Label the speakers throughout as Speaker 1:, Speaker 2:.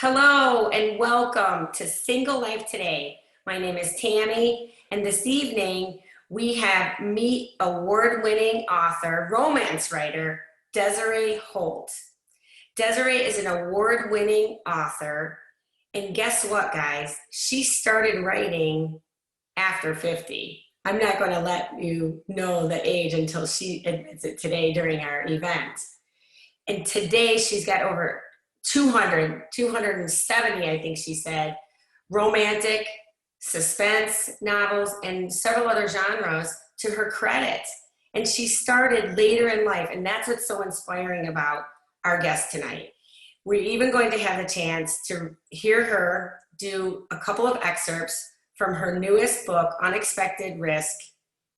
Speaker 1: Hello and welcome to Single Life Today. My name is Tammy, and this evening we have meet award-winning author, romance writer, Desiree Holt. Desiree is an award-winning author, and guess what, guys? She started writing after 50. I'm not going to let you know the age until she admits it today during our event. And today she's got over 270, I think she said, romantic, suspense novels, and several other genres to her credit. And she started later in life, and that's what's so inspiring about our guest tonight. We're even going to have a chance to hear her do a couple of excerpts from her newest book, Unexpected Risk,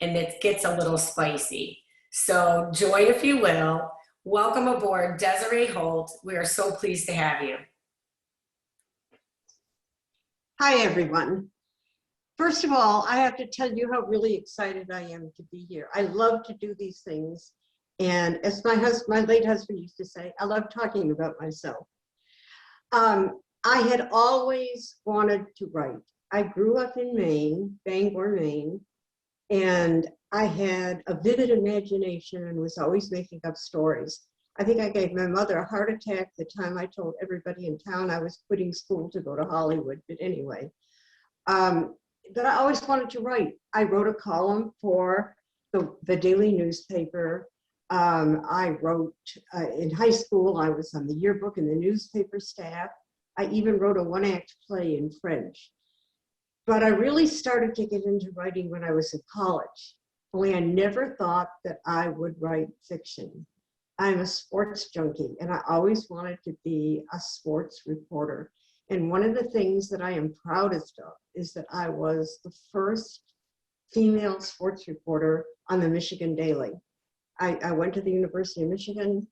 Speaker 1: and it gets a little spicy. So join if you will. Welcome aboard, Desiree Holt. We are so pleased to have you.
Speaker 2: Hi, everyone. First of all, I have to tell you how really excited I am to be here. I love to do these things. And as my late husband used to say, I love talking about myself. I had always wanted to write. I grew up in Maine, Bangor, Maine, and I had a vivid imagination and was always making up stories. I think I gave my mother a heart attack the time I told everybody in town I was quitting school to go to Hollywood, but anyway. But I always wanted to write. I wrote a column for the daily newspaper. I wrote, in high school, I was on the yearbook and the newspaper staff. I even wrote a one-act play in French. But I really started to get into writing when I was in college. Only I never thought that I would write fiction. I'm a sports junkie, and I always wanted to be a sports reporter. And one of the things that I am proudest of is that I was the first female sports reporter on the Michigan Daily. I went to the University of Michigan.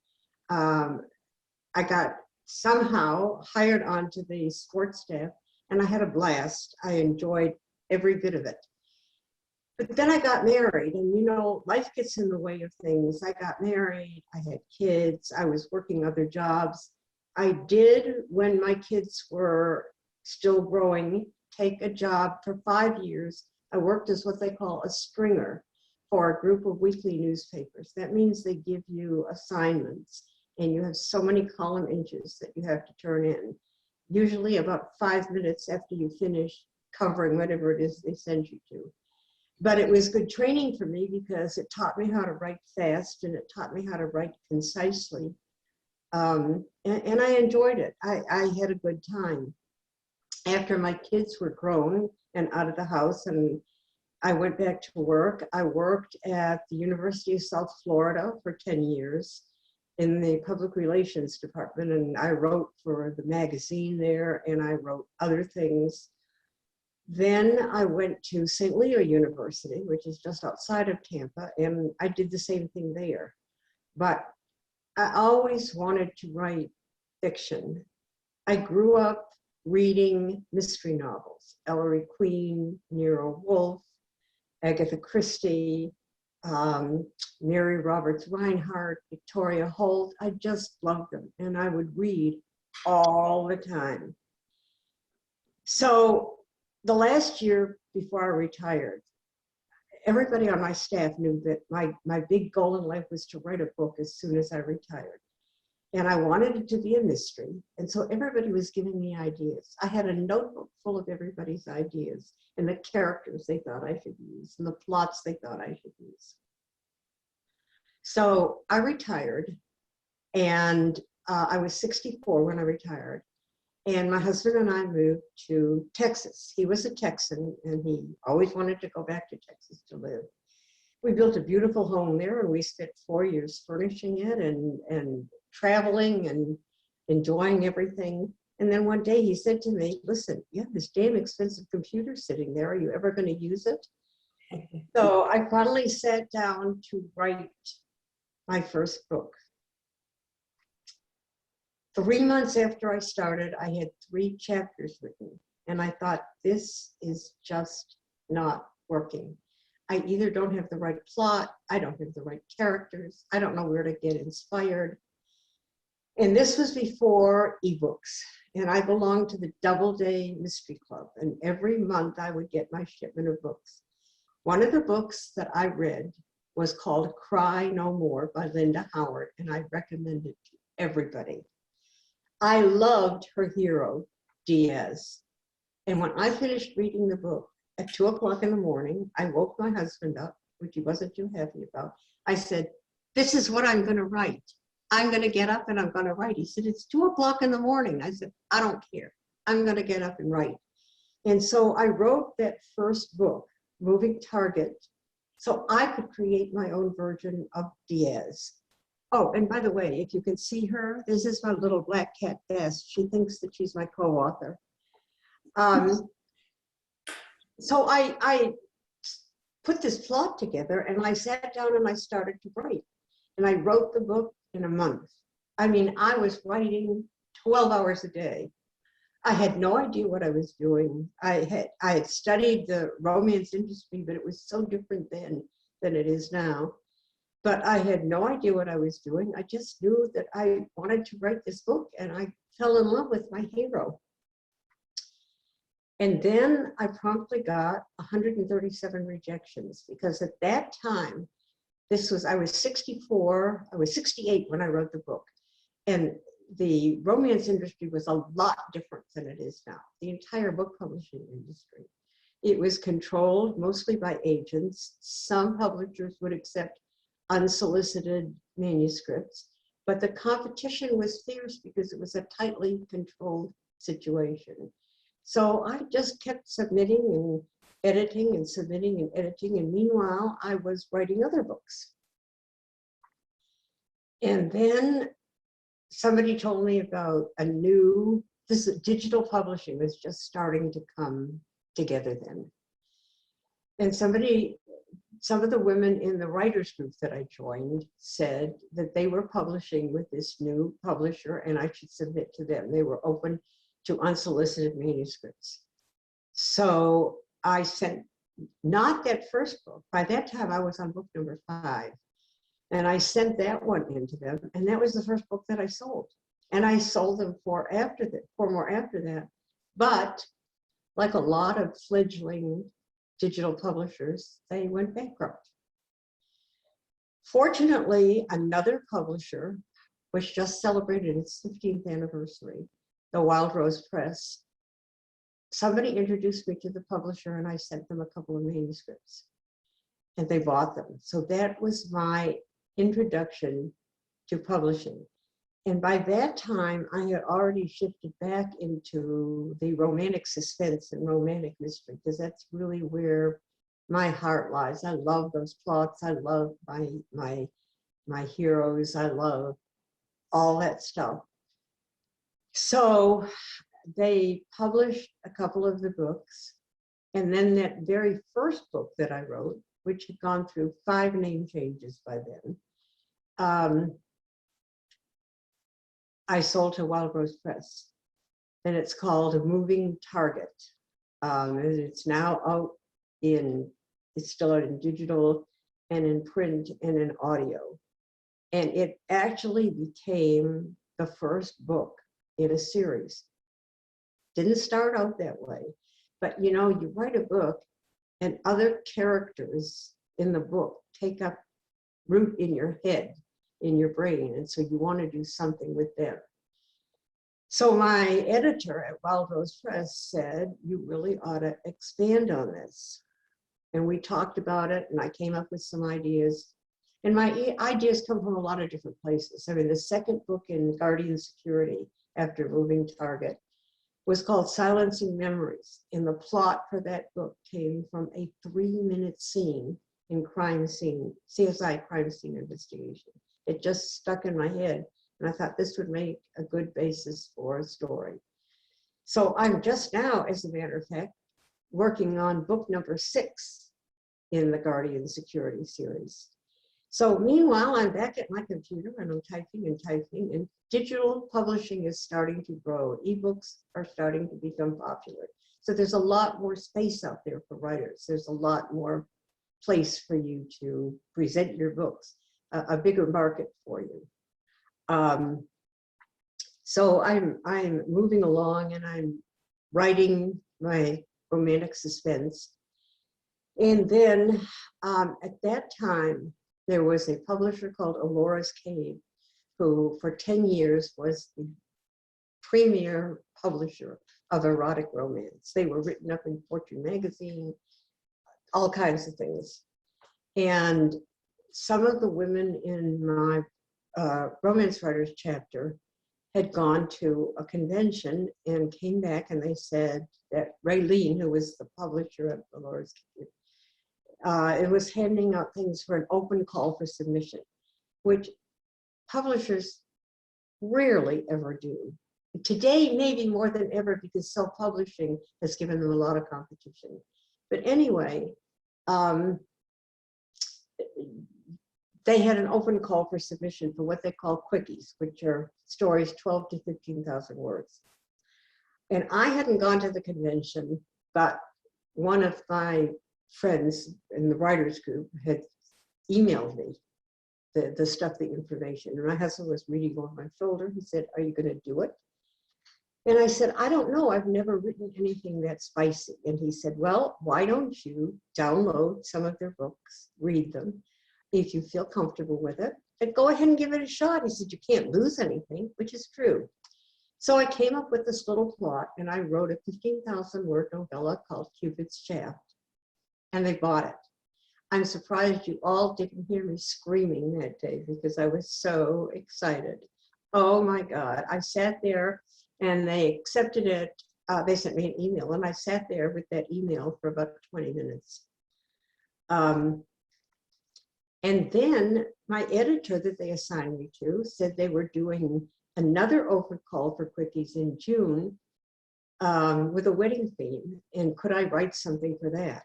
Speaker 2: I got somehow hired onto the sports staff, and I had a blast. I enjoyed every bit of it. But then I got married, and you know, life gets in the way of things. I got married, I had kids, I was working other jobs. I did, when my kids were still growing, take a job for 5 years. I worked as what they call a stringer for a group of weekly newspapers. That means they give you assignments, and you have so many column inches that you have to turn in. Usually about 5 minutes after you finish covering whatever it is they send you to. But it was good training for me because it taught me how to write fast and it taught me how to write concisely. And I enjoyed it. I had a good time. After my kids were grown and out of the house and I went back to work, I worked at the University of South Florida for 10 years in the public relations department, and I wrote for the magazine there, and I wrote other things. Then I went to St. Leo University, which is just outside of Tampa, and I did the same thing there. But I always wanted to write fiction. I grew up reading mystery novels, Ellery Queen, Nero Wolfe, Agatha Christie, Mary Roberts Reinhardt, Victoria Holt. I just loved them, and I would read all the time. So the last year before I retired, everybody on my staff knew that my big goal in life was to write a book as soon as I retired. And I wanted it to be a mystery. And so everybody was giving me ideas. I had a notebook full of everybody's ideas and the characters they thought I should use and the plots they thought I should use. So I retired, and I was 64 when I retired. And my husband and I moved to Texas. He was a Texan, and he always wanted to go back to Texas to live. We built a beautiful home there, and we spent 4 years furnishing it and traveling and enjoying everything. And then one day he said to me, listen, you have this damn expensive computer sitting there. Are you ever going to use it? So I finally sat down to write my first book. 3 months after I started, I had 3 chapters written, and I thought, this is just not working. I either don't have the right plot, I don't have the right characters, I don't know where to get inspired. And this was before ebooks. and I belonged to the Doubleday Mystery Club. And every month I would get my shipment of books. One of the books that I read was called Cry No More by Linda Howard, and I recommend it to everybody. I loved her hero, Diaz. And when I finished reading the book at 2 o'clock in the morning, I woke my husband up, which he wasn't too happy about. I said, this is what I'm going to write. I'm going to get up and I'm going to write. He said, it's 2 o'clock in the morning. I said, I don't care. I'm going to get up and write. And so I wrote that first book, Moving Target, so I could create my own version of Diaz. Oh, and by the way, if you can see her, this is my little black cat, Bess. She thinks that she's my co-author. So I put this plot together and I sat down and I started to write. And I wrote the book in a month. I mean, I was writing 12 hours a day. I had no idea what I was doing. I had studied the romance industry, but it was so different then than it is now. But I had no idea what I was doing. I just knew that I wanted to write this book, and I fell in love with my hero. And then I promptly got 137 rejections, because at that time, I was 64, I was 68 when I wrote the book. And the romance industry was a lot different than it is now, the entire book publishing industry. It was controlled mostly by agents. Some publishers would accept unsolicited manuscripts, but the competition was fierce because it was a tightly controlled situation. So I just kept submitting and editing and submitting and editing, and meanwhile I was writing other books. And then somebody told me about this digital publishing was just starting to come together then. And some of the women in the writers group that I joined said that they were publishing with this new publisher and I should submit to them. They were open to unsolicited manuscripts. So I sent, not that first book, by that time I was on book number 5. And I sent that one into them, and that was the first book that I sold. And I sold them four more after that. But like a lot of fledgling digital publishers, they went bankrupt. Fortunately, another publisher, which just celebrated its 15th anniversary, the Wild Rose Press, somebody introduced me to the publisher and I sent them a couple of manuscripts and they bought them. So that was my introduction to publishing. And by that time, I had already shifted back into the romantic suspense and romantic mystery, because that's really where my heart lies. I love those plots. I love my heroes. I love all that stuff. So they published a couple of the books. And then that very first book that I wrote, which had gone through 5 name changes by then, I sold to Wild Rose Press. And it's called Moving Target. It's now out it's still out in digital and in print and in audio. And it actually became the first book in a series. Didn't start out that way, but you know, you write a book and other characters in the book take up root in your head, in your brain, and so you want to do something with them. So my editor at Wild Rose Press said, you really ought to expand on this. And we talked about it, and I came up with some ideas. And my ideas come from a lot of different places. I mean, the second book in Guardian Security after Moving Target was called Silencing Memories. And the plot for that book came from a 3-minute scene in CSI crime scene investigation. It just stuck in my head. And I thought this would make a good basis for a story. So I'm just now, as a matter of fact, working on book number 6 in the Guardian Security series. So meanwhile, I'm back at my computer and I'm typing and typing, and digital publishing is starting to grow. Ebooks are starting to become popular. So there's a lot more space out there for writers. There's a lot more place for you to present your books, a bigger market for you. So I'm moving along and I'm writing my romantic suspense. And then at that time, there was a publisher called Alora's Cave, who for 10 years was the premier publisher of erotic romance. They were written up in Fortune magazine, all kinds of things. And some of the women in my romance writers chapter had gone to a convention and came back, and they said that Raylene, who was the publisher of Alora's Cave, it was handing out things for an open call for submission, which publishers rarely ever do. Today, maybe more than ever, because self-publishing has given them a lot of competition. But anyway, they had an open call for submission for what they call quickies, which are stories 12 to 15,000 words. And I hadn't gone to the convention, but one of my friends in the writers group had emailed me the stuff, the information. And my husband was reading over my shoulder. He said, "Are you going to do it?" And I said, "I don't know. I've never written anything that spicy." And he said, "Well, why don't you download some of their books, read them. If you feel comfortable with it, then go ahead and give it a shot." He said, "You can't lose anything," which is true. So I came up with this little plot, and I wrote a 15,000 word novella called Cupid's Shaft, and they bought it. I'm surprised you all didn't hear me screaming that day because I was so excited. Oh my God. I sat there and they accepted it. They sent me an email, and I sat there with that email for about 20 minutes. And then my editor that they assigned me to said they were doing another open call for quickies in June with a wedding theme, and could I write something for that?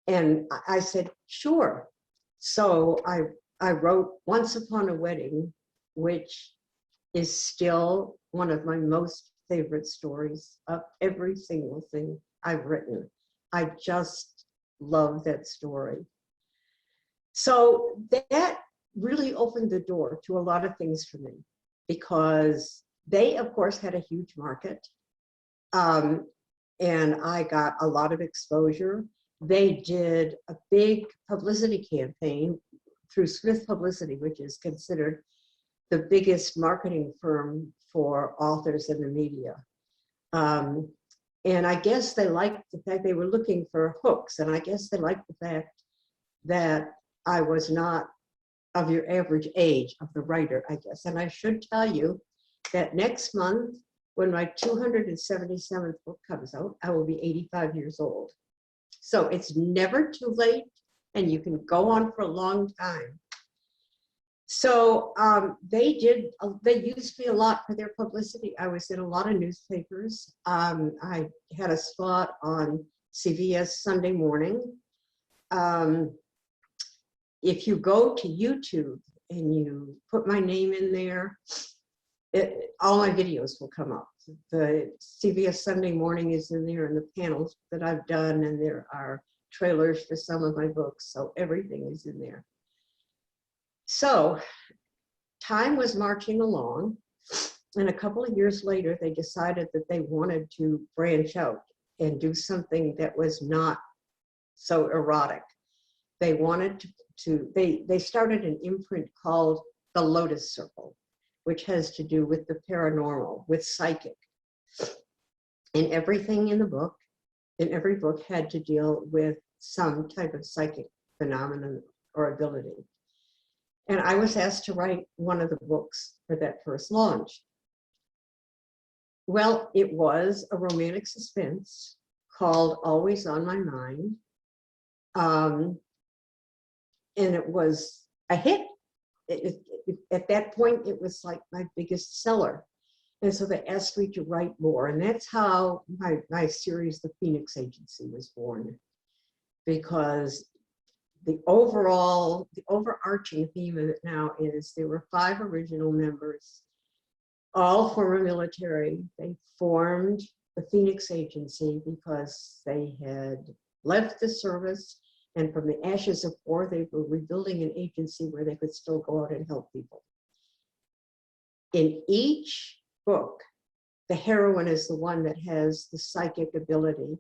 Speaker 2: And I said, sure. So I wrote Once Upon a Wedding, which is still one of my most favorite stories of every single thing I've written. I just love that story. So that really opened the door to a lot of things for me, because they, of course, had a huge market. And I got a lot of exposure. They did a big publicity campaign through Smith Publicity, which is considered the biggest marketing firm for authors in the media. And I guess they liked the fact they were looking for hooks. And I guess they liked the fact that I was not of your average age of the writer, I guess. And I should tell you that next month, when my 277th book comes out, I will be 85 years old. So it's never too late, and you can go on for a long time. So they used me a lot for their publicity. I was in a lot of newspapers. I had a spot on CBS Sunday Morning. If you go to YouTube and you put my name in there, all my videos will come up. The CBS Sunday Morning is in there, and the panels that I've done, and there are trailers for some of my books, so everything is in there. So time was marching along, and a couple of years later, they decided that they wanted to branch out and do something that was not so erotic. They wanted they started an imprint called The Lotus Circle, which has to do with the paranormal, with psychic. And everything in the book, in every book, had to deal with some type of psychic phenomenon or ability. And I was asked to write one of the books for that first launch. Well, it was a romantic suspense called Always on My Mind. And it was a hit. At that point, it was like my biggest seller. And so they asked me to write more. And that's how my series, The Phoenix Agency, was born. Because the overarching theme of it now is there were 5 original members, all former military. They formed the Phoenix Agency because they had left the service, and from the ashes of war, they were rebuilding an agency where they could still go out and help people. In each book, the heroine is the one that has the psychic ability,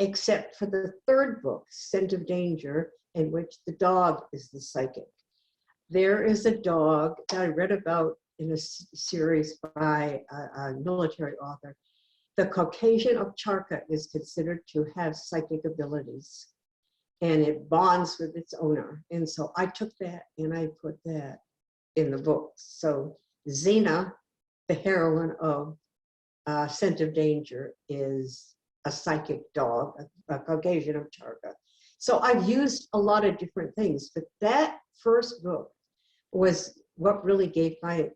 Speaker 2: except for the third book, Scent of Danger, in which the dog is the psychic. There is a dog that I read about in a series by a military author. The Caucasian Ovcharka is considered to have psychic abilities, and it bonds with its owner. And so I took that and I put that in the book. So Xena, the heroine of Scent of Danger, is a psychic dog, a Caucasian Ovcharka. So I've used a lot of different things, but that first book was what really gave my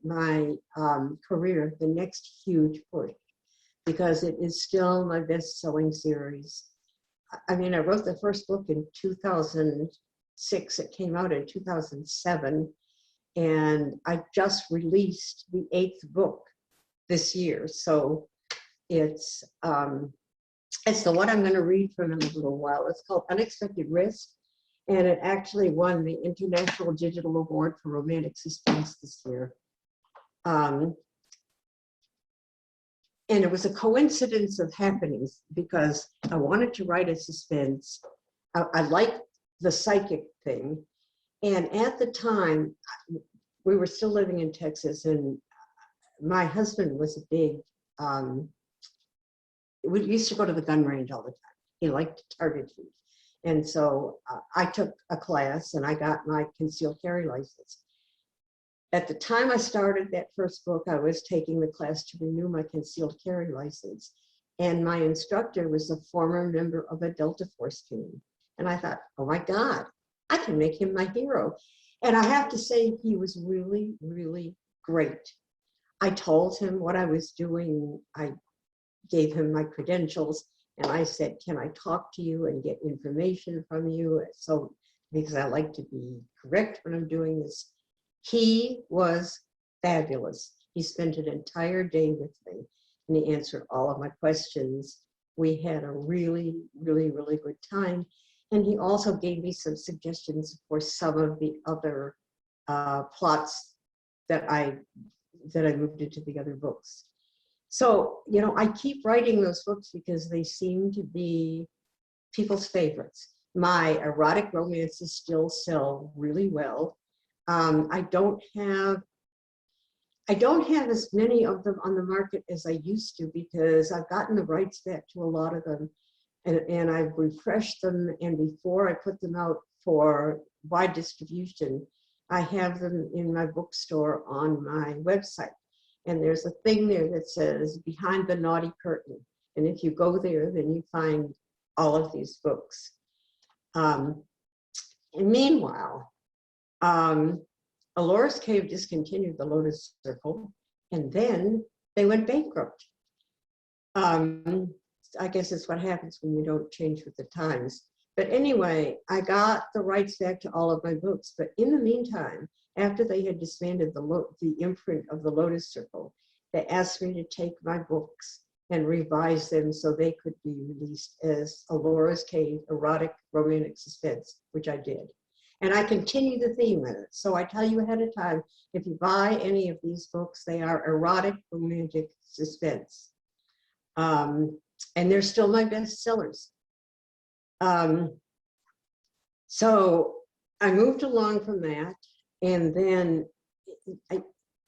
Speaker 2: career the next huge push, because it is still my best-selling series. I mean, I wrote the first book in 2006. It came out in 2007, and I just released the 8th book this year. So it's the one I'm going to read from in a little while. It's called Unexpected Risk, and it actually won the International Digital Award for Romantic Suspense this year. And it was a coincidence of happenings, because I wanted to write a suspense. I liked the psychic thing. And at the time, we were still living in Texas, and my husband was a big, we used to go to the gun range all the time. He liked to target shoot. And so I took a class and I got my concealed carry license. At the time I started that first book, I was taking the class to renew my concealed carry license. And my instructor was a former member of a Delta Force team. And I thought, oh my God, I can make him my hero. And I have to say, he was really, really great. I told him what I was doing. I gave him my credentials and I said, can I talk to you and get information from you? So, because I like to be correct when I'm doing this. He was fabulous. He spent an entire day with me and he answered all of my questions. We had a really, really, really good time. And he also gave me some suggestions for some of the other plots that I moved into the other books. So, you know, I keep writing those books because they seem to be people's favorites. My erotic romances still sell really well. I don't have as many of them on the market as I used to, because I've gotten the rights back to a lot of them, and I've refreshed them. And before I put them out for wide distribution, I have them in my bookstore on my website. And there's a thing there that says Behind the Naughty Curtain. And if you go there, then you find all of these books. And meanwhile, Alora's Cave discontinued the Lotus Circle, and then they went bankrupt. I guess it's what happens when you don't change with the times. But anyway, I got the rights back to all of my books. But in the meantime, after they had disbanded the imprint of the Lotus Circle, they asked me to take my books and revise them so they could be released as Alora's Cave Erotic Romantic Suspense, which I did. And I continue the theme with it. So I tell you ahead of time, if you buy any of these books, they are erotic romantic suspense. And they're still my best sellers. So I moved along from that. And then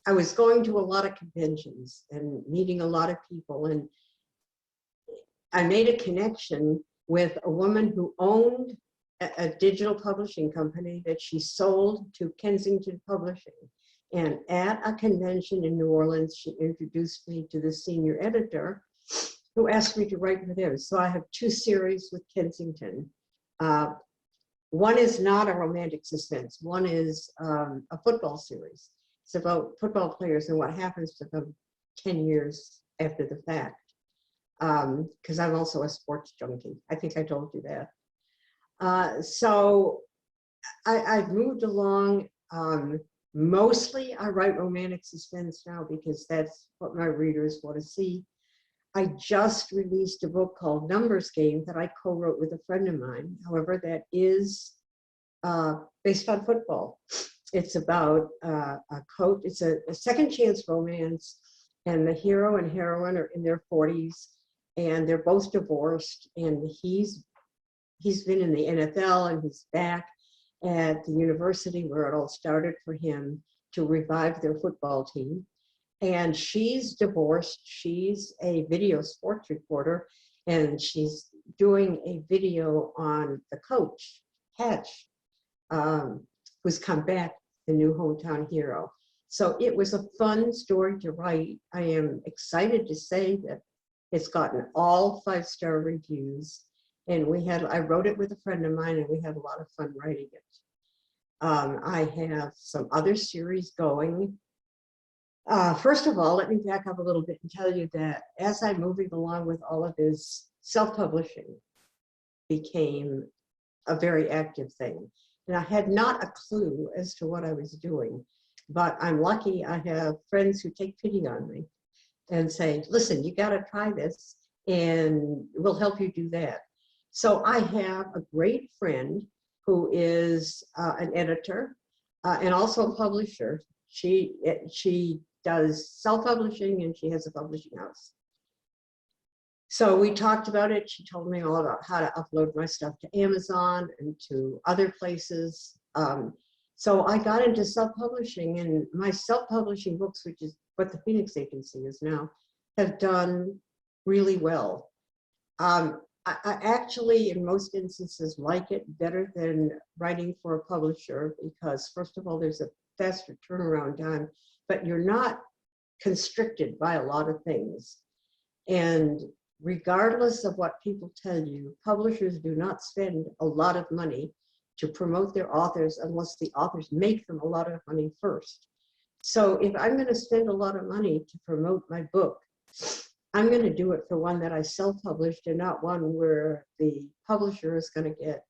Speaker 2: I was going to a lot of conventions and meeting a lot of people. And I made a connection with a woman who owned a digital publishing company that she sold to Kensington Publishing. And at a convention in New Orleans, she introduced me to the senior editor, who asked me to write for them. So I have 2 series with Kensington. One is not a romantic suspense. One is a football series. It's about football players and what happens to them 10 years after the fact. Because I'm also a sports junkie. I think I told you that. So I've moved along. Mostly I write romantic suspense now because that's what my readers want to see. I just released a book called Numbers Game that I co-wrote with a friend of mine. However, that is based on football. It's about a coach. It's a second chance romance, And the hero and heroine are in their 40s, and they're both divorced, and he's been in the NFL, and he's back at the university where it all started for him to revive their football team. And she's divorced. She's a video sports reporter, and she's doing a video on the coach, Hatch, who's come back, the new hometown hero. So it was a fun story to write. I am excited to say that it's gotten all 5-star reviews. And I wrote it with a friend of mine, and we had a lot of fun writing it. I have some other series going. First of all, let me back up a little bit and tell you that as I'm moving along with all of this, self-publishing became a very active thing. And I had not a clue as to what I was doing, but I'm lucky I have friends who take pity on me and say, listen, you got to try this, and we'll help you do that. So I have a great friend who is an editor and also a publisher. She does self-publishing, and she has a publishing house. So we talked about it. She told me all about how to upload my stuff to Amazon and to other places. So I got into self-publishing, and my self-publishing books, which is what the Phoenix Agency is now, have done really well. I actually, in most instances, like it better than writing for a publisher because, first of all, there's a faster turnaround time, but you're not constricted by a lot of things. And regardless of what people tell you, publishers do not spend a lot of money to promote their authors unless the authors make them a lot of money first. So if I'm going to spend a lot of money to promote my book, I'm going to do it for one that I self-published and not one where the publisher is going to get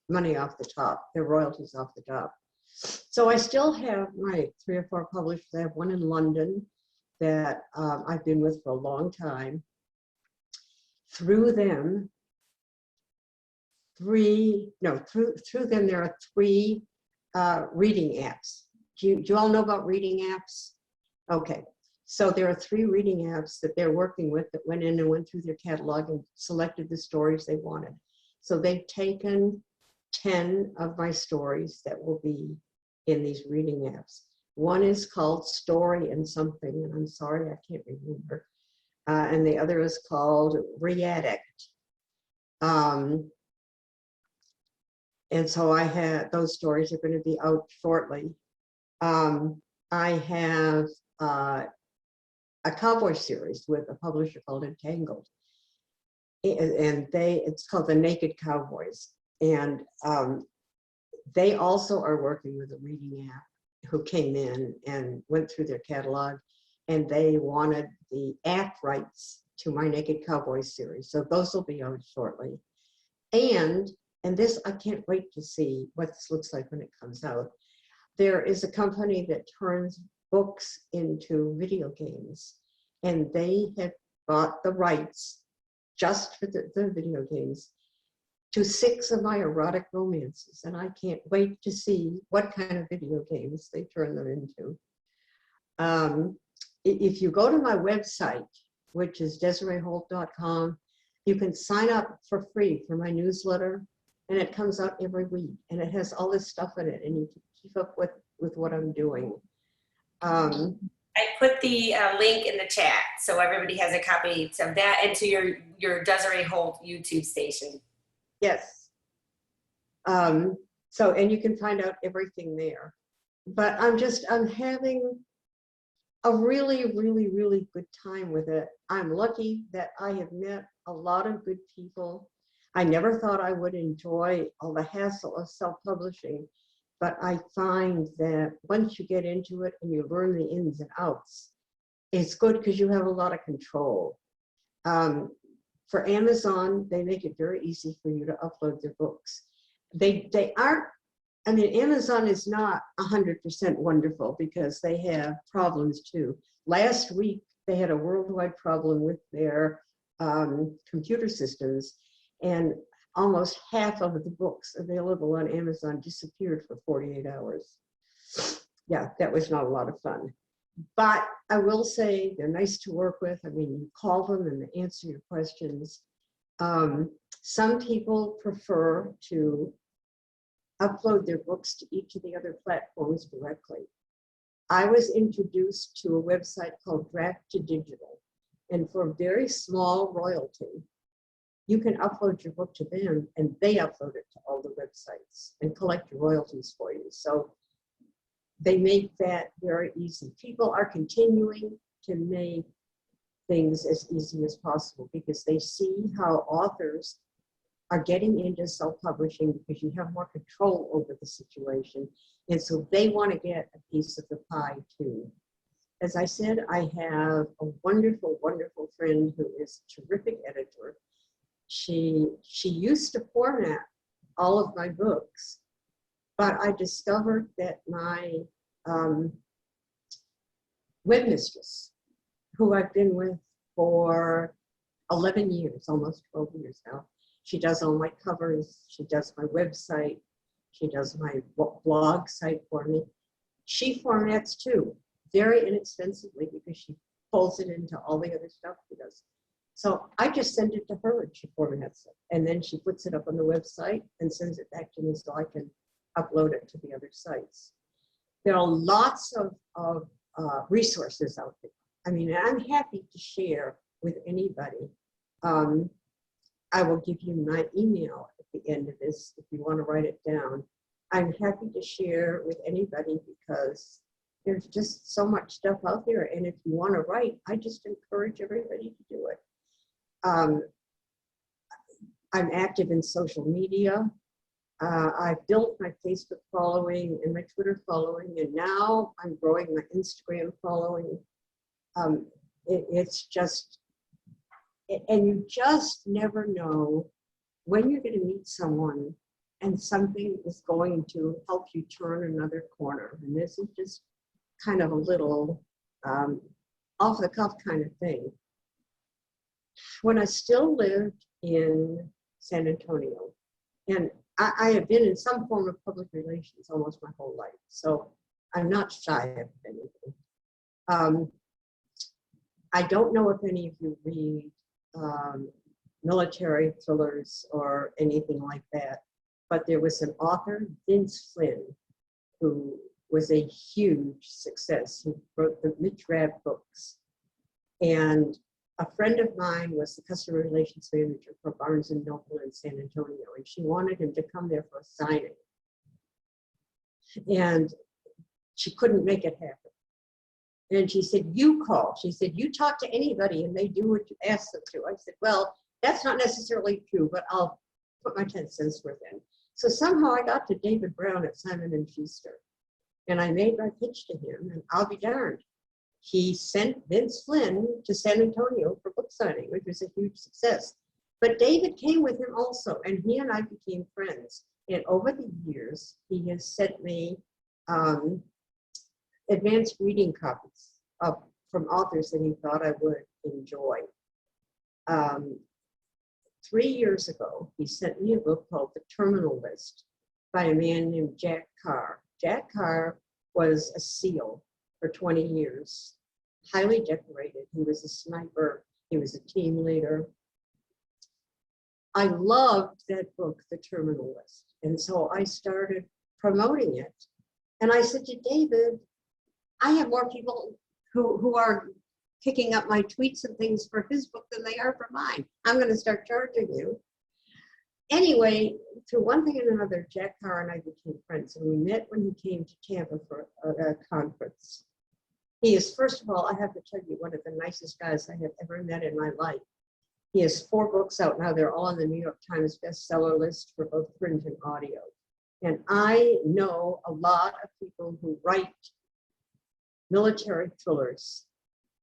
Speaker 2: money off the top, their royalties off the top. So I still have my 3 or 4 publishers. I have one in London that I've been with for a long time. Through them, through them, there are 3 reading apps. Do you all know about reading apps? Okay, so there are 3 reading apps that they're working with that went in and went through their catalog and selected the stories they wanted. So they've taken 10 of my stories that will be in these reading apps. One is called Story and Something, and I'm sorry, I can't remember. And the other is called Re-Addict. And so I have, those stories are going to be out shortly. I have a cowboy series with a publisher called Entangled. And it's called The Naked Cowboys. And they also are working with a reading app who came in and went through their catalog, and they wanted the app rights to my Naked Cowboys series. So those will be out shortly. And this, I can't wait to see what this looks like when it comes out. There is a company that turns books into video games, and they have bought the rights just for the video games to 6 of my erotic romances, and I can't wait to see what kind of video games they turn them into. If you go to my website, which is DesireeHolt.com, you can sign up for free for my newsletter, and it comes out every week, and it has all this stuff in it, and you can keep up with what I'm doing.
Speaker 1: I put the link in the chat so everybody has a copy of that and to your Desiree Holt YouTube station.
Speaker 2: Yes. So, and you can find out everything there. But I'm having a really, really, really good time with it. I'm lucky that I have met a lot of good people. I never thought I would enjoy all the hassle of self-publishing, but I find that once you get into it and you learn the ins and outs, it's good because you have a lot of control. For Amazon, they make it very easy for you to upload their books. They aren't, I mean, Amazon is not 100% wonderful because they have problems too. Last week, they had a worldwide problem with their computer systems, and almost half of the books available on Amazon disappeared for 48 hours. Yeah, that was not a lot of fun. But I will say they're nice to work with. I mean, you call them and they answer your questions. Some people prefer to upload their books to each of the other platforms directly. I was introduced to a website called Draft2Digital, and for a very small royalty, you can upload your book to them and they upload it to all the websites and collect your royalties for you. So they make that very easy. People are continuing to make things as easy as possible because they see how authors are getting into self-publishing because you have more control over the situation. And so they want to get a piece of the pie too. As I said, I have a wonderful, wonderful friend who is a terrific editor. She used to format all of my books, but I discovered that my webmistress, who I've been with for 11 years, almost 12 years now, she does all my covers, she does my website, she does my blog site for me. She formats too, very inexpensively because she pulls it into all the other stuff she does. So I just send it to her and she formats it. And then she puts it up on the website and sends it back to me so I can upload it to the other sites. There are lots of resources out there. I mean, I'm happy to share with anybody. I will give you my email at the end of this if you want to write it down. I'm happy to share with anybody because there's just so much stuff out there. And if you want to write, I just encourage everybody to do it. I'm active in social media. I've built my Facebook following and my Twitter following, and now I'm growing my Instagram following. It's just, and you just never know when you're going to meet someone and something is going to help you turn another corner. And this is just kind of a little off the cuff kind of thing. When I still lived in San Antonio, and I have been in some form of public relations almost my whole life, so I'm not shy of anything. I don't know if any of you read military thrillers or anything like that, but there was an author, Vince Flynn, who was a huge success. He wrote the Rich Rab books. And a friend of mine was the customer relations manager for Barnes & Noble in San Antonio, and she wanted him to come there for a signing. And she couldn't make it happen. And she said, you call. She said, you talk to anybody and they do what you ask them to. I said, well, that's not necessarily true, but I'll put my 10 cents worth in. So somehow I got to David Brown at Simon & Schuster. And I made my pitch to him, and I'll be darned. He sent Vince Flynn to San Antonio for book signing, which was a huge success. But David came with him also, and he and I became friends. And over the years, he has sent me advanced reading copies from authors that he thought I would enjoy. 3 years ago, he sent me a book called The Terminal List by a man named Jack Carr. Jack Carr was a SEAL for 20 years, highly decorated. He was a sniper. He was a team leader. I loved that book, The Terminal List. And so I started promoting it. And I said to David, I have more people who are picking up my tweets and things for his book than they are for mine. I'm going to start charging you. Anyway, through one thing and another, Jack Carr and I became friends, and we met when he came to Tampa for a conference. He is, first of all, I have to tell you, one of the nicest guys I have ever met in my life. He has 4 books out now. They're all on the New York Times bestseller list for both print and audio. And I know a lot of people who write military thrillers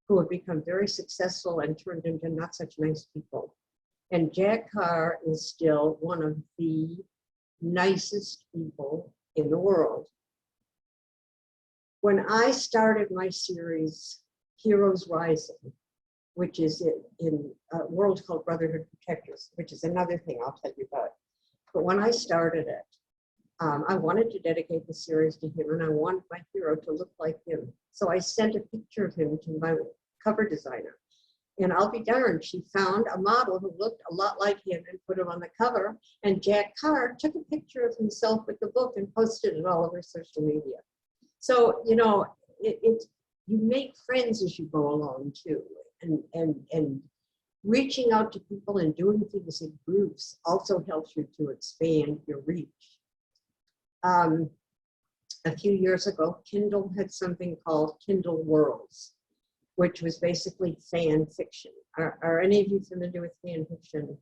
Speaker 2: who have become very successful and turned into not such nice people. And Jack Carr is still one of the nicest people in the world. When I started my series, Heroes Rising, which is in a world called Brotherhood Protectors, which is another thing I'll tell you about. But when I started it, I wanted to dedicate the series to him, and I wanted my hero to look like him. So I sent a picture of him to my cover designer. And I'll be darned, she found a model who looked a lot like him and put him on the cover. And Jack Carr took a picture of himself with the book and posted it all over social media. So, you know, you make friends as you go along too. And reaching out to people and doing things in groups also helps you to expand your reach. A few years ago, Kindle had something called Kindle Worlds, which was basically fan fiction. Are any of you familiar with fan fiction?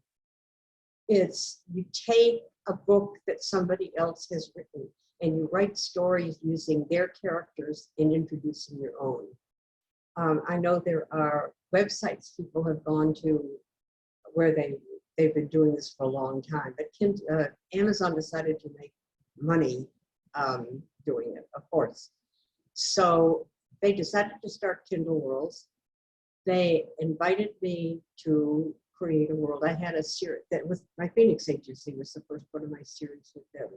Speaker 2: It's you take a book that somebody else has written and you write stories using their characters and introducing your own. I know there are websites people have gone to where they've been doing this for a long time, but Amazon decided to make money doing it, of course. So they decided to start Kindle Worlds. They invited me to create a world. I had a series that was my Phoenix agency was the first one of my series with them.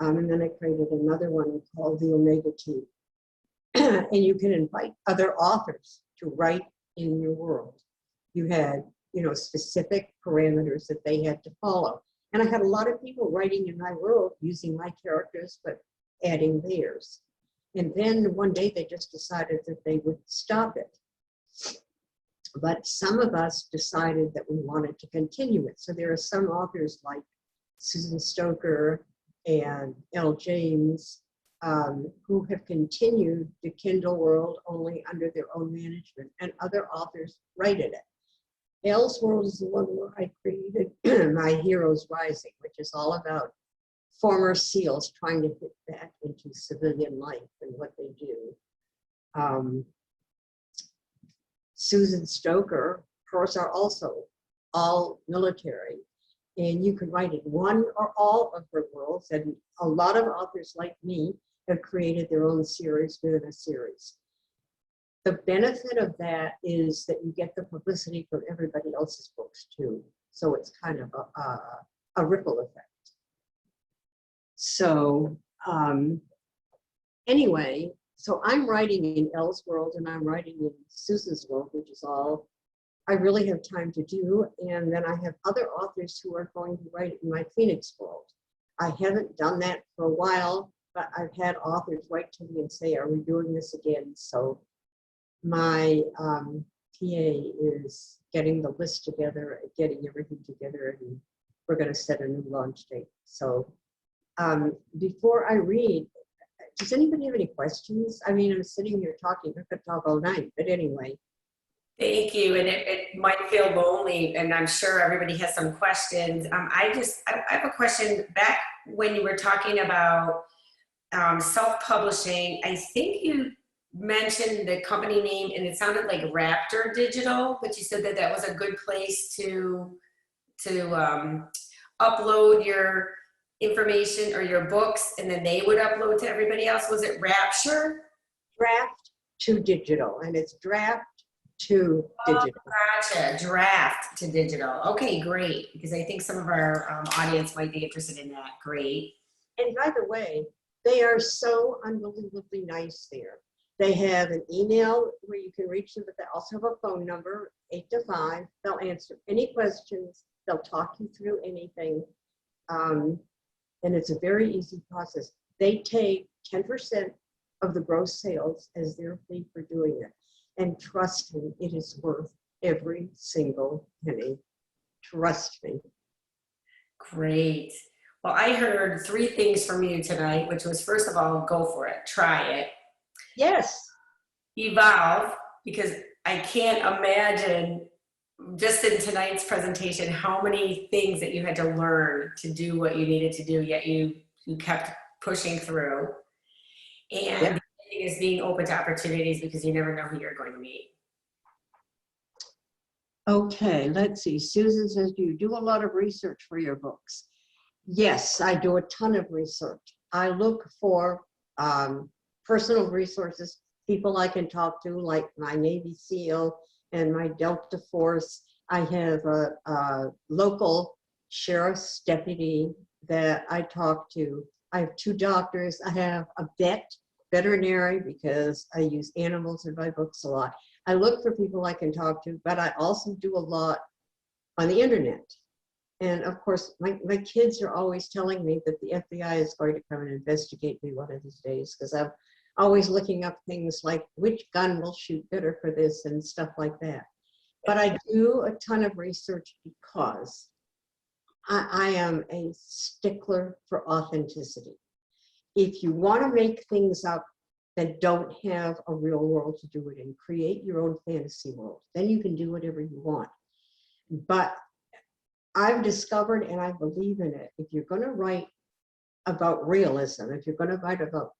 Speaker 2: And then I created another one called the Omega Team. And you can invite other authors to write in your world. You had, you know, specific parameters that they had to follow. And I had a lot of people writing in my world using my characters, but adding theirs. And then one day they just decided that they would stop it. But some of us decided that we wanted to continue it. So there are some authors like Susan Stoker and Elle James who have continued the Kindle World only under their own management, and other authors write in it. Elle's World is the one where I created My Heroes Rising, which is all about former SEALs trying to get back into civilian life and what they do. Susan Stoker, hers are also all military, and you can write in one or all of her worlds, and a lot of authors like me have created their own series within a series. The benefit of that is that you get the publicity from everybody else's books too. So it's kind of a ripple effect. So anyway, so I'm writing in Elle's world and I'm writing in Susan's world, which is all I really have time to do. And then I have other authors who are going to write in my Phoenix world. I haven't done that for a while, but I've had authors write to me and say, are we doing this again? So my PA is getting the list together, getting everything together, and we're going to set a new launch date. So before I read, does anybody have any questions? I mean, I'm sitting here talking, I could talk all night, but anyway.
Speaker 1: Thank you, and it might feel lonely, and I'm sure everybody has some questions. I have a question. Back when you were talking about self-publishing, I think you mentioned the company name and it sounded like Raptor Digital, but you said that that was a good place to upload your information or your books and then they would upload to everybody else. Was it Rapture?
Speaker 2: Draft to digital, and it's draft to digital.
Speaker 1: Gotcha, draft to digital. Okay, great, because I think some of our audience might be interested in that. Great.
Speaker 2: And by the way, they are so unbelievably nice there. They have an email where you can reach them, but they also have a phone number, 8 to 5. They'll answer any questions. They'll talk you through anything. And it's a very easy process. They take 10% of the gross sales as their fee for doing it. And trust me, it is worth every single penny. Trust me.
Speaker 1: Great. Well, I heard 3 things from you tonight, which was, first of all, go for it, try it.
Speaker 2: Yes.
Speaker 1: Evolve, because I can't imagine just in tonight's presentation how many things that you had to learn to do what you needed to do, yet you kept pushing through. And yeah. The other thing is being open to opportunities, because you never know who you're going to meet.
Speaker 2: Okay, let's see. Susan says, do you do a lot of research for your books? Yes, I do a ton of research. I look for personal resources, people I can talk to, like my Navy SEAL and my Delta Force. I have a local sheriff's deputy that I talk to. I have 2 doctors. I have a veterinary, because I use animals in my books a lot. I look for people I can talk to, but I also do a lot on the internet. And of course, my kids are always telling me that the FBI is going to come and investigate me one of these days, because I'm always looking up things like which gun will shoot better for this and stuff like that. But I do a ton of research because I am a stickler for authenticity. If you want to make things up that don't have a real world to do it in, create your own fantasy world. Then you can do whatever you want. But I've discovered, and I believe in it, if you're going to write about realism, if you're going to write about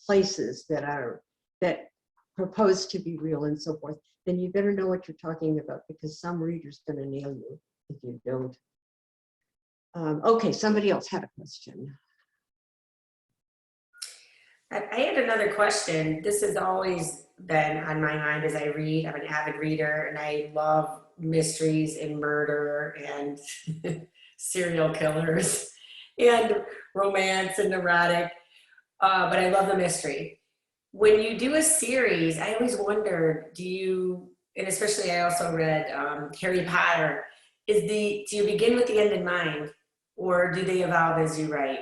Speaker 2: places that propose to be real and so forth, then you better know what you're talking about, because some reader's going to nail you if you don't. Okay, somebody else had a question.
Speaker 1: I had another question. This has always been on my mind as I read. I'm an avid reader, and I love mysteries and murder and serial killers and romance and erotic, but I love the mystery. When you do a series, I always wonder, do you, and especially I also read Harry Potter, do you begin with the end in mind, or do they evolve as you write?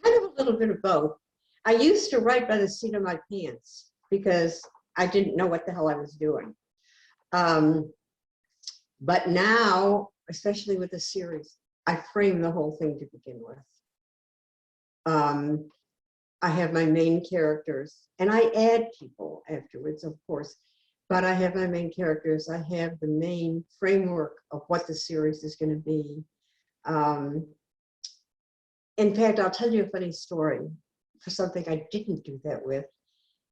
Speaker 2: Kind of a little bit of both. I used to write by the seat of my pants because I didn't know what the hell I was doing. But now, especially with the series, I frame the whole thing to begin with. I have my main characters, and I add people afterwards, of course, but I have my main characters. I have the main framework of what the series is going to be. In fact, I'll tell you a funny story for something I didn't do that with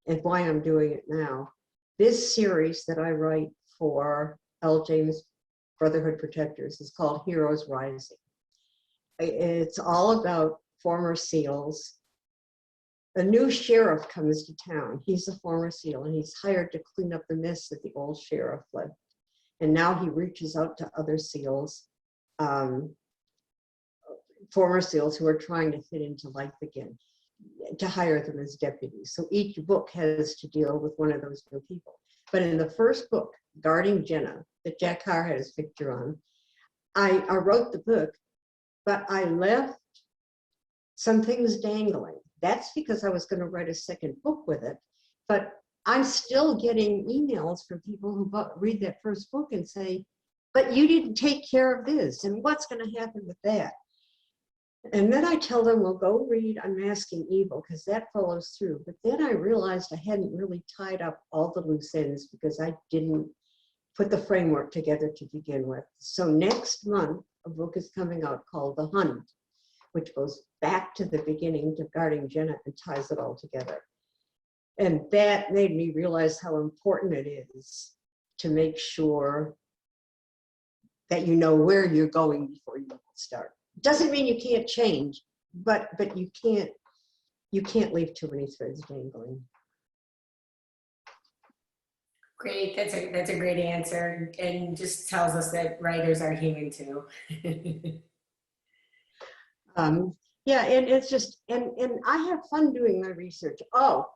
Speaker 2: and why I'm doing it now. This series that I write for L. James Brotherhood Protectors is called Heroes Rising. It's all about former SEALs. A new sheriff comes to town. He's a former SEAL, and he's hired to clean up the mess that the old sheriff left. And now he reaches out to other SEALs, former SEALs who are trying to fit into life again, to hire them as deputies. So each book has to deal with one of those new people. But in the first book, Guarding Jenna, that Jack Carr had his picture on, I wrote the book, but I left some things dangling. That's because I was going to write a second book with it. But I'm still getting emails from people who read that first book and say, but you didn't take care of this, and what's going to happen with that? And then I tell them, well, go read Unmasking Evil, because that follows through. But then I realized I hadn't really tied up all the loose ends because I didn't put the framework together to begin with. So next month, a book is coming out called The Hunt, which goes back to the beginning to Guarding Jenna and ties it all together. And that made me realize how important it is to make sure that you know where you're going before you start. Doesn't mean you can't change, but you can't leave too many threads dangling.
Speaker 1: Great, that's a great answer, and just tells us that writers are human too.
Speaker 2: Yeah, and it's just, and I have fun doing my research. Oh,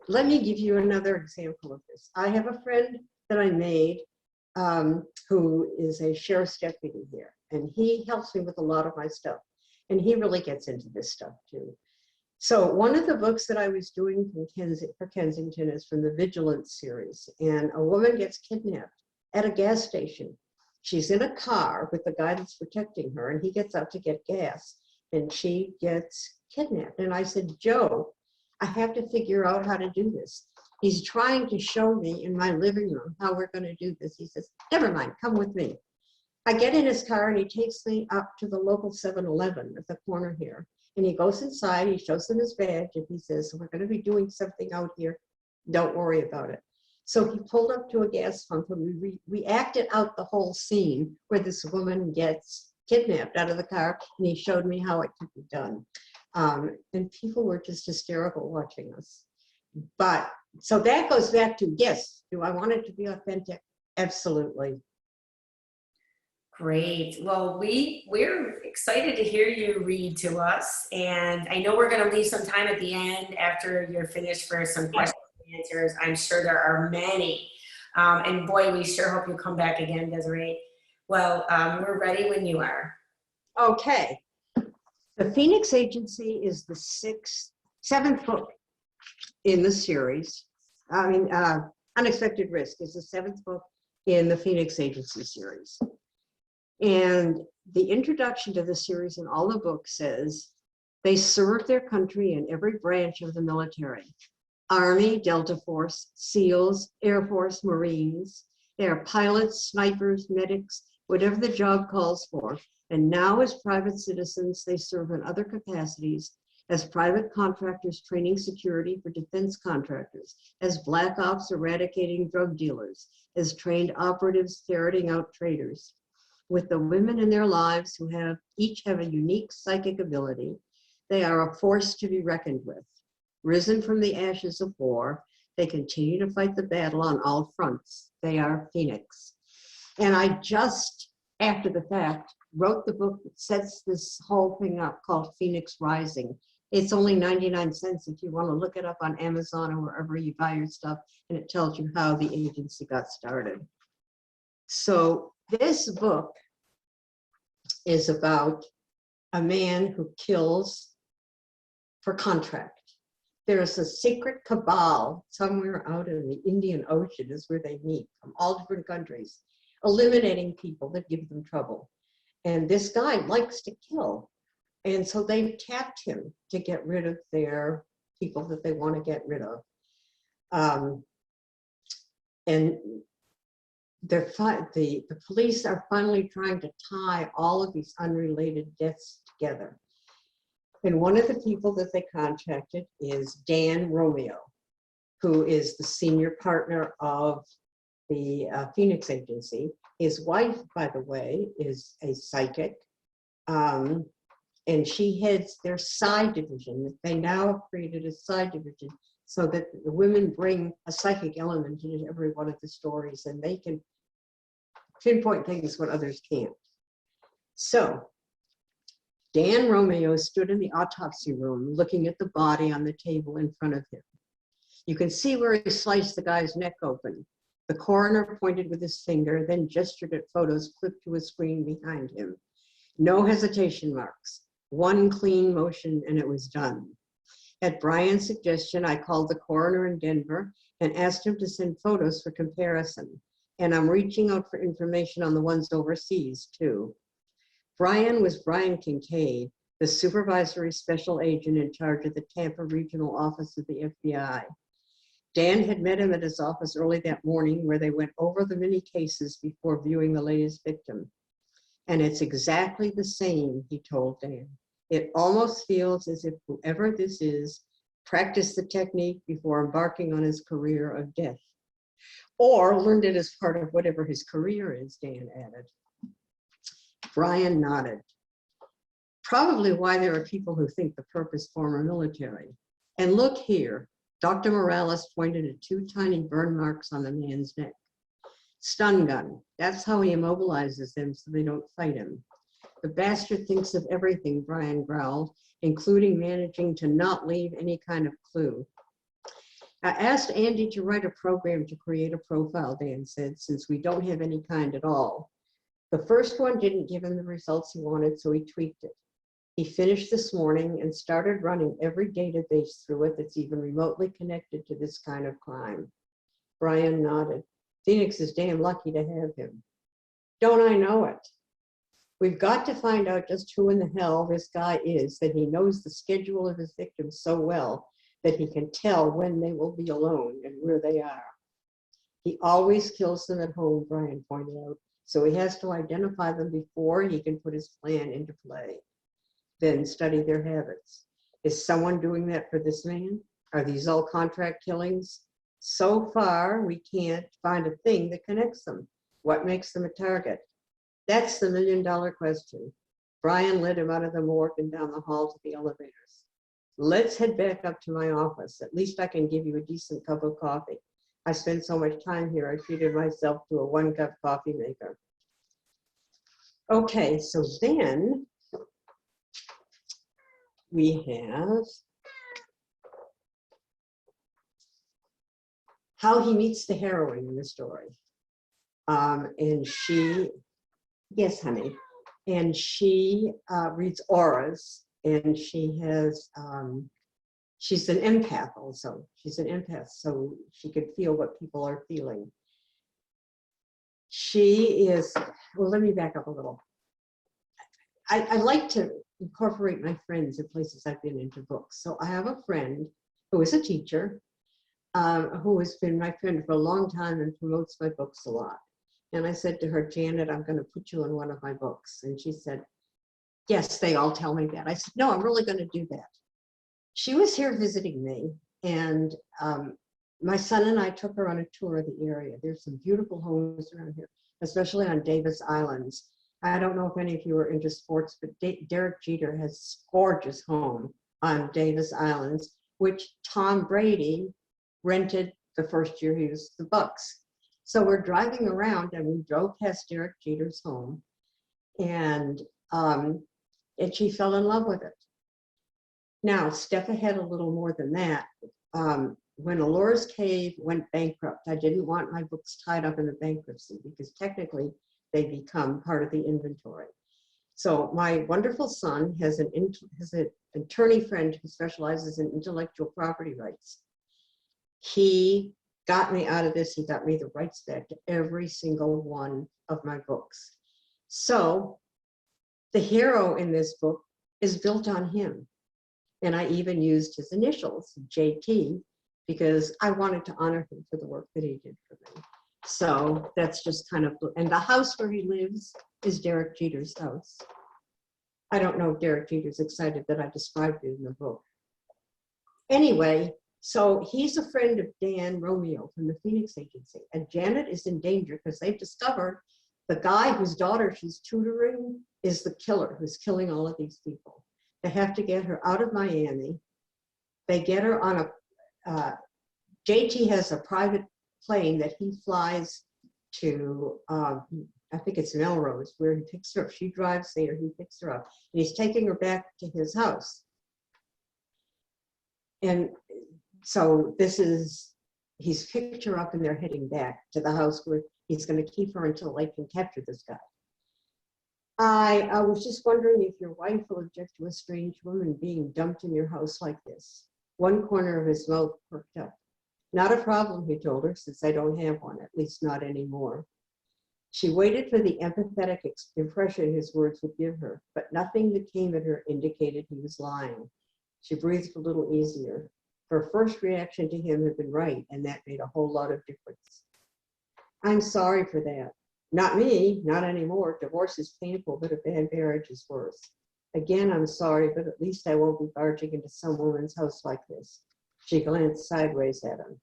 Speaker 2: let me give you another example of this. I have a friend that I made who is a sheriff's deputy here, and he helps me with a lot of my stuff, and he really gets into this stuff too. So one of the books that I was doing for Kensington is from the Vigilance series, and a woman gets kidnapped at a gas station. She's in a car with the guy that's protecting her, and he gets out to get gas, and she gets kidnapped. And I said, Joe, I have to figure out how to do this. He's trying to show me in my living room how we're going to do this. He says, never mind, come with me. I get in his car, and he takes me up to the local 7-Eleven at the corner here. And he goes inside, he shows them his badge, and he says, we're going to be doing something out here. Don't worry about it. So he pulled up to a gas pump, and we acted out the whole scene where this woman gets kidnapped out of the car, and he showed me how it could be done. And people were just hysterical watching us. But so that goes back to, yes, do I want it to be authentic? Absolutely.
Speaker 1: Great. Well, we're excited to hear you read to us, and I know we're going to leave some time at the end after you're finished for some questions and answers. I'm sure there are many, and boy, we sure hope you come back again, Desiree. Well, we're ready when you are.
Speaker 2: Okay. The Phoenix Agency is the seventh book in the series. Unexpected Risk is the seventh book in the Phoenix Agency series. And the introduction to the series in all the books says they serve their country in every branch of the military. Army, Delta Force, SEALs, Air Force, Marines. They are pilots, snipers, medics, whatever the job calls for. And now as private citizens, they serve in other capacities as private contractors training security for defense contractors, as black ops eradicating drug dealers, as trained operatives ferreting out traitors. With the women in their lives who each have a unique psychic ability, they are a force to be reckoned with. Risen from the ashes of war, they continue to fight the battle on all fronts. They are Phoenix. And I just, after the fact, wrote the book that sets this whole thing up called Phoenix Rising. It's only 99 cents if you want to look it up on Amazon or wherever you buy your stuff, and it tells you how the agency got started. So this book is about a man who kills for contract. There's a secret cabal somewhere out in the Indian Ocean is where they meet from all different countries, eliminating people that give them trouble. And this guy likes to kill. And so they've tapped him to get rid of their people that they want to get rid of. And the police are finally trying to tie all of these unrelated deaths together. And one of the people that they contacted is Dan Romeo, who is the senior partner of the Phoenix Agency. His wife, by the way, is a psychic, and she heads their side division. They now have created a side division so that the women bring a psychic element into every one of the stories, and they can pinpoint things when others can't. So Dan Romeo stood in the autopsy room looking at the body on the table in front of him. You can see where he sliced the guy's neck open. The coroner pointed with his finger, then gestured at photos clipped to a screen behind him. No hesitation marks. One clean motion and it was done. At Brian's suggestion, I called the coroner in Denver and asked him to send photos for comparison. And I'm reaching out for information on the ones overseas too. Brian was Brian Kincaid, the supervisory special agent in charge of the Tampa regional office of the FBI. Dan had met him at his office early that morning where they went over the many cases before viewing the latest victim. And it's exactly the same, he told Dan. It almost feels as if whoever this is practiced the technique before embarking on his career of death. Or learned it as part of whatever his career is, Dan added. Brian nodded. Probably why there are people who think the perp is former military. And look here, Dr. Morales pointed at two tiny burn marks on the man's neck. Stun gun, that's how he immobilizes them so they don't fight him. The bastard thinks of everything, Brian growled, including managing to not leave any kind of clue. I asked Andy to write a program to create a profile, Dan said, since we don't have any kind at all. The first one didn't give him the results he wanted, so he tweaked it. He finished this morning and started running every database through it that's even remotely connected to this kind of crime. Brian nodded. Phoenix is damn lucky to have him. Don't I know it? We've got to find out just who in the hell this guy is, that he knows the schedule of his victims so well that he can tell when they will be alone and where they are. He always kills them at home, Brian pointed out, so he has to identify them before he can put his plan into play. Then study their habits. Is someone doing that for this man? Are these all contract killings? So far, we can't find a thing that connects them. What makes them a target? That's the million-dollar question. Brian led him out of the morgue and down the hall to the elevators. Let's head back up to my office. At least I can give you a decent cup of coffee. I spend so much time here, I treated myself to a 1-cup coffee maker. Okay, so then we have how he meets the heroine in the story. And she, yes, honey, and she reads auras, and she has, she's an empath also. She's an empath, so she could feel what people are feeling. She is, well, let me back up a little. I like to incorporate my friends in places I've been into books. So I have a friend who is a teacher, who has been my friend for a long time and promotes my books a lot. And I said to her, Janet, I'm going to put you in one of my books. And she said, yes, they all tell me that. I said, no, I'm really going to do that. She was here visiting me, and my son and I took her on a tour of the area. There's some beautiful homes around here, especially on Davis Islands. I don't know if any of you are into sports, but Derek Jeter has a gorgeous home on Davis Islands, which Tom Brady rented the first year he was the Bucks. So we're driving around, and we drove past Derek Jeter's home, and she fell in love with it. Now, step ahead a little more than that. When Alora's Cave went bankrupt, I didn't want my books tied up in the bankruptcy because technically they become part of the inventory. So my wonderful son has an attorney friend who specializes in intellectual property rights. He got me out of this. He got me the rights back to every single one of my books. So the hero in this book is built on him. And I even used his initials, JT, because I wanted to honor him for the work that he did for me. So that's just kind of, and the house where he lives is Derek Jeter's house. I don't know if Derek Jeter's excited that I described it in the book. Anyway, so he's a friend of Dan Romeo from the Phoenix Agency, and Janet is in danger because they've discovered the guy whose daughter she's tutoring is the killer who's killing all of these people. They have to get her out of Miami. They get her on JT has a private plane that he flies to, I think it's Melrose, where he picks her up. She drives there, he picks her up, and he's taking her back to his house. And so he's picked her up and they're heading back to the house where he's going to keep her until they can capture this guy. I was just wondering if your wife will object to a strange woman being dumped in your house like this. One corner of his mouth perked up. Not a problem, he told her, since I don't have one, at least not anymore. She waited for the empathetic impression his words would give her, but nothing that came at her indicated he was lying. She breathed a little easier. Her first reaction to him had been right, and that made a whole lot of difference. I'm sorry for that. Not me, not anymore. Divorce is painful, but a bad marriage is worse. Again, I'm sorry, but at least I won't be barging into some woman's house like this. She glanced sideways at him.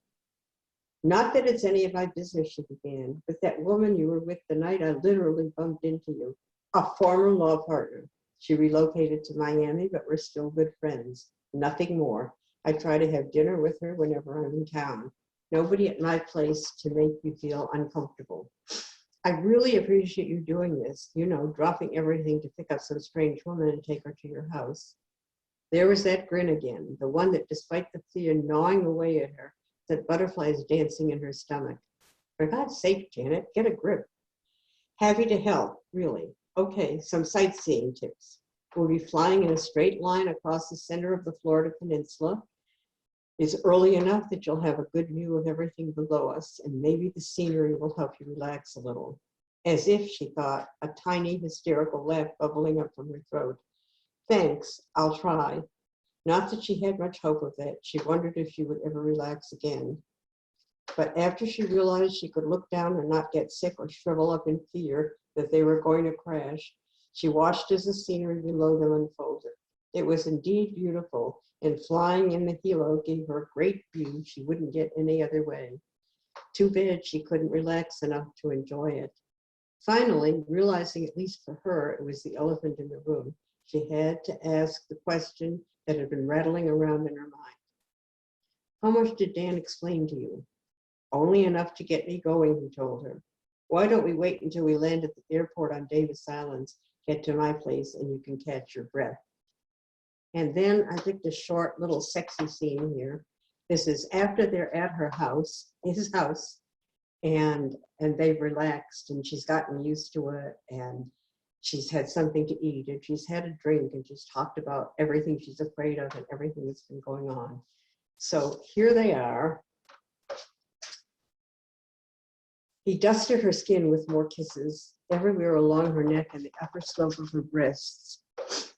Speaker 2: Not that it's any of my business, she began, but that woman you were with the night I literally bumped into you, a former law partner. She relocated to Miami, but we're still good friends. Nothing more. I try to have dinner with her whenever I'm in town. Nobody at my place to make you feel uncomfortable. I really appreciate you doing this, dropping everything to pick up some strange woman and take her to your house. There was that grin again, the one that, despite the fear gnawing away at her, set butterflies dancing in her stomach. For God's sake, Janet, get a grip. Happy to help, really. Okay, some sightseeing tips. We'll be flying in a straight line across the center of the Florida Peninsula. It's early enough that you'll have a good view of everything below us, and maybe the scenery will help you relax a little. As if, she thought, a tiny hysterical laugh bubbling up from her throat. Thanks, I'll try. Not that she had much hope of that. She wondered if she would ever relax again. But after she realized she could look down and not get sick or shrivel up in fear that they were going to crash, she watched as the scenery below them unfolded. It was indeed beautiful, and flying in the helo gave her a great view she wouldn't get any other way. Too bad she couldn't relax enough to enjoy it. Finally, realizing, at least for her, it was the elephant in the room, she had to ask the question that had been rattling around in her mind. How much did Dan explain to you? Only enough to get me going, he told her. Why don't we wait until we land at the airport on Davis Islands, get to my place, and you can catch your breath. And then I think the short little sexy scene here. This is after they're at her house, his house, and they've relaxed and she's gotten used to it and she's had something to eat and she's had a drink and she's talked about everything she's afraid of and everything that's been going on. So here they are. He dusted her skin with more kisses everywhere along her neck and the upper slope of her breasts.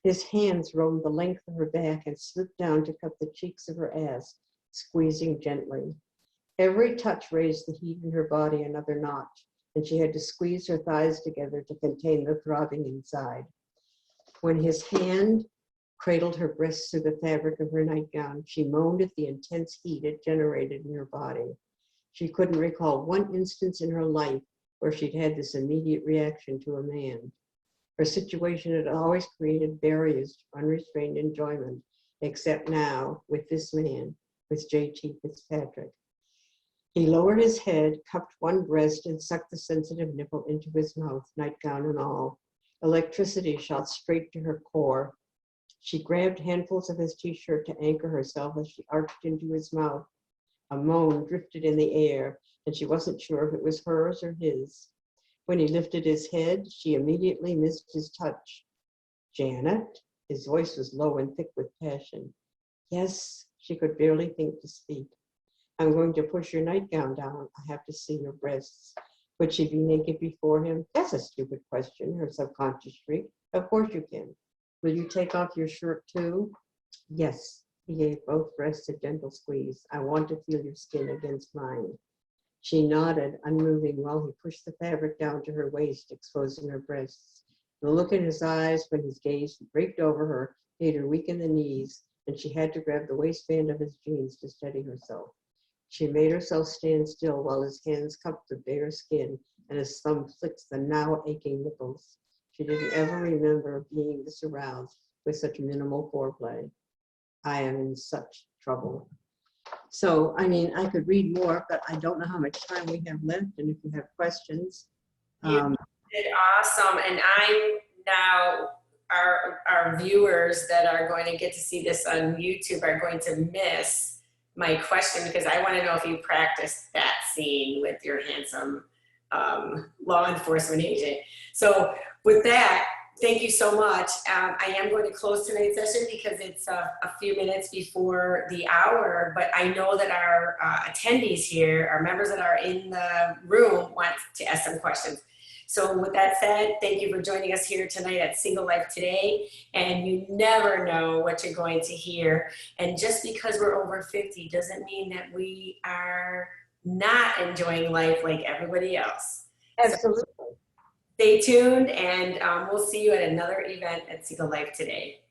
Speaker 2: His hands roamed the length of her back and slipped down to cup the cheeks of her ass, squeezing gently. Every touch raised the heat in her body another notch, and she had to squeeze her thighs together to contain the throbbing inside. When his hand cradled her breasts through the fabric of her nightgown, she moaned at the intense heat it generated in her body. She couldn't recall one instance in her life where she'd had this immediate reaction to a man. Her situation had always created barriers to unrestrained enjoyment, except now with this man, with J.T. Fitzpatrick. He lowered his head, cupped one breast, and sucked the sensitive nipple into his mouth, nightgown and all. Electricity shot straight to her core. She grabbed handfuls of his t-shirt to anchor herself as she arched into his mouth. A moan drifted in the air, and she wasn't sure if it was hers or his. When he lifted his head, she immediately missed his touch. Janet? His voice was low and thick with passion. Yes, she could barely think to speak. I'm going to push your nightgown down. I have to see your breasts. Would she be naked before him? That's a stupid question, her subconscious shrieked. Of course you can. Will you take off your shirt too? Yes. He gave both breasts a gentle squeeze. I want to feel your skin against mine. She nodded, unmoving, while he pushed the fabric down to her waist, exposing her breasts. The look in his eyes when his gaze raked over her made her weak in the knees, and she had to grab the waistband of his jeans to steady herself. She made herself stand still while his hands cupped the bare skin and his thumb flicked the now aching nipples. She didn't ever remember being this aroused with such minimal foreplay. I am in such trouble. So, I mean, I could read more, but I don't know how much time we have left, and if you have questions.
Speaker 1: You did awesome, and I'm now, our viewers that are going to get to see this on YouTube are going to miss my question because I want to know if you practiced that scene with your handsome law enforcement agent. So with that, thank you so much. I am going to close tonight's session because it's a few minutes before the hour, but I know that our attendees here, our members that are in the room, want to ask some questions. So with that said, thank you for joining us here tonight at Single Life Today. And you never know what you're going to hear. And just because we're over 50 doesn't mean that we are not enjoying life like everybody else.
Speaker 2: Absolutely.
Speaker 1: So stay tuned, and we'll see you at another event at Single Life Today.